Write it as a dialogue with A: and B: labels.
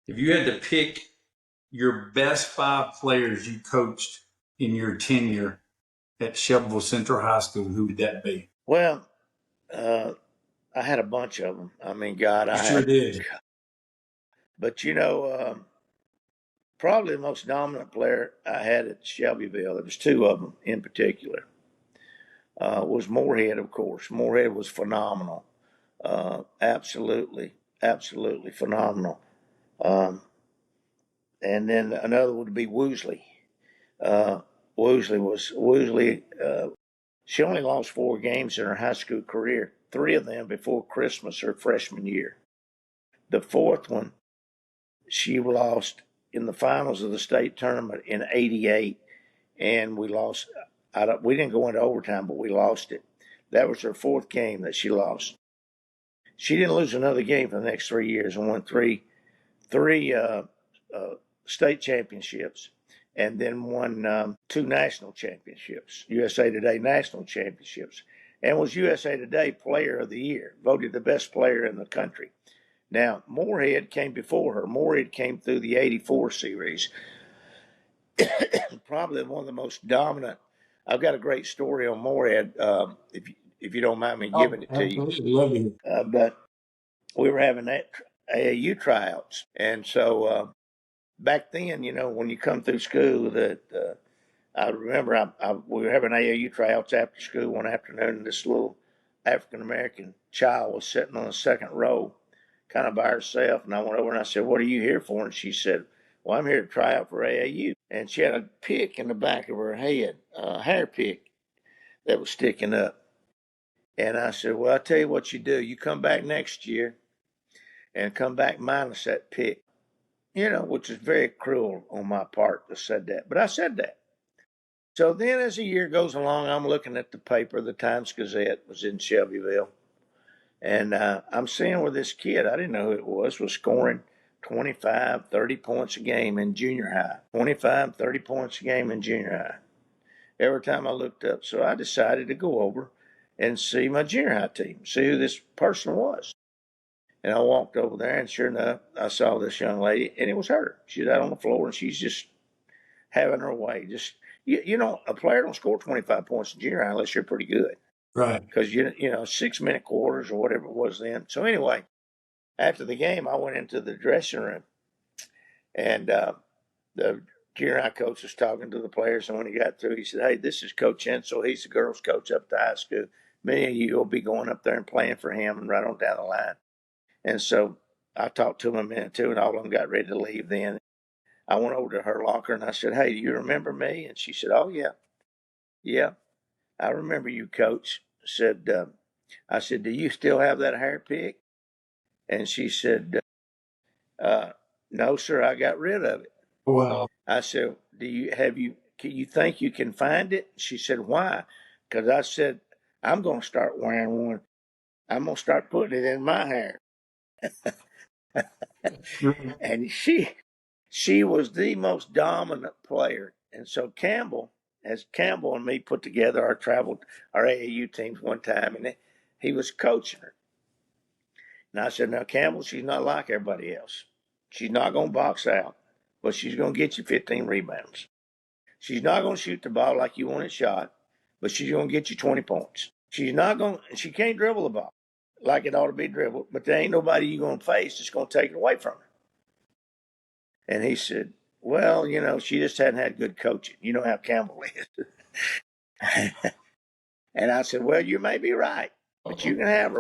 A: If you had to pick your best 5 players you coached in your tenure at Shelbyville Central High School, who would that be?
B: Well, I had a bunch of them. I mean, God,
A: You
B: I
A: sure
B: had,
A: did.
B: but probably the most dominant player I had at Shelbyville, there was two of them in particular, was Moorehead, of course. Moorehead was phenomenal. Absolutely phenomenal. Um, and then another would be Woosley. Uh, Woosley. She only lost 4 games in her high school career, 3 of them before Christmas her freshman year. The fourth one, she lost in the finals of the state tournament in '88, and we lost. We didn't go into overtime, but we lost it. That was her fourth game that she lost. She didn't lose another game for the next 3 years and won three state championships, and then won 2 national championships, USA Today national championships, and was USA Today Player of the Year, voted the best player in the country. Now, Moorehead came before her. Moorehead came through the '84 series, probably one of the most dominant. I've got a great story on Moorehead, if you don't mind me giving
A: Oh,
B: it to you.
A: absolutely. Love you.
B: But we were having that AAU tryouts, and so back then, when you come through school, I remember we were having AAU tryouts after school one afternoon, and this little African American child was sitting on the second row, kind of by herself. And I went over and I said, "What are you here for?" And she said, "Well, I'm here to try out for AAU." And she had a pick in the back of her head, a hair pick that was sticking up. And I said, "Well, I'll tell you what you do. You come back next year and come back minus that pick." Which is very cruel on my part to say that. But I said that. So then as the year goes along, I'm looking at the paper. The Times Gazette was in Shelbyville. And I'm seeing where this kid, I didn't know who it was scoring 25, 30 points a game in junior high. 25, 30 points a game in junior high. Every time I looked up. So I decided to go over and see my junior high team, see who this person was. And I walked over there, and sure enough, I saw this young lady, and it was her. She's out on the floor, and she's just having her way. Just a player don't score 25 points in junior high unless you're pretty good,
A: Right.
B: because 6-minute quarters or whatever it was then. So anyway, after the game, I went into the dressing room, and the junior high coach was talking to the players. And when he got through, he said, "Hey, this is Coach Insell. He's the girls' coach up at the high school. Many of you will be going up there and playing for him and right on down the line." And so I talked to him a minute or two, and all of them got ready to leave then. I went over to her locker and I said, "Hey, do you remember me?" And she said, "Oh, yeah. Yeah, I remember you, Coach." I said, "Do you still have that hair pick?" And she said, "No, sir, I got rid of it."
A: Wow.
B: I said, can you think you can find it?" She said, "Why?" Because I said, "I'm going to start wearing one. I'm going to start putting it in my hair." And she was the most dominant player. And so Campbell and me put together our AAU teams one time, and he was coaching her. And I said, "Now, Campbell, she's not like everybody else. She's not going to box out, but she's going to get you 15 rebounds. She's not going to shoot the ball like you want it shot, but she's going to get you 20 points. She can't dribble the ball like it ought to be dribbled, but there ain't nobody you're going to face that's going to take it away from her." And he said, "Well, she just hadn't had good coaching. You know how Campbell is." And I said, "Well, you may be right, but you can have her."